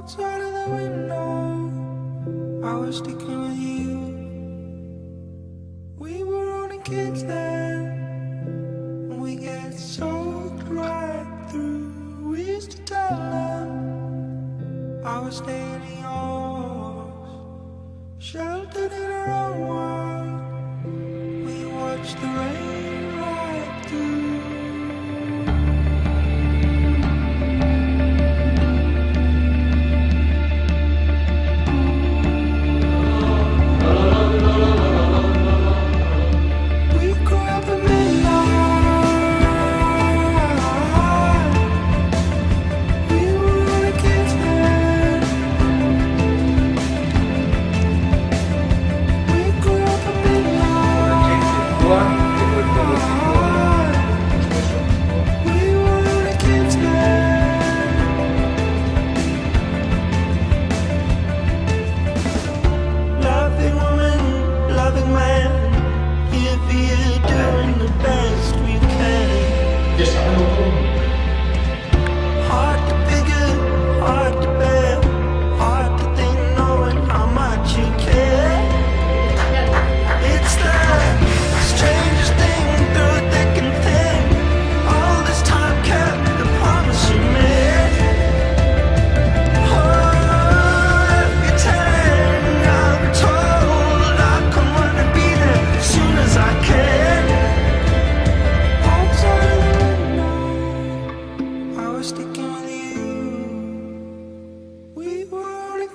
Outside of the window, I was sticking with you. We were only kids then, and we get soaked right through. We used to tell them I was staying in yours, sheltered in our own world. We watched the rain right through.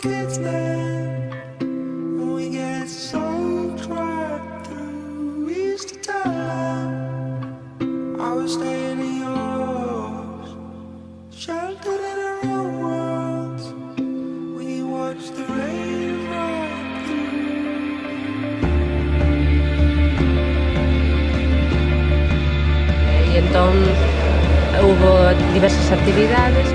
Kids then, and we get so right through. We used to tell them I was staying in yours, sheltered in our own worlds. We watched the rain roll through. Y entonces hubo diversas actividades.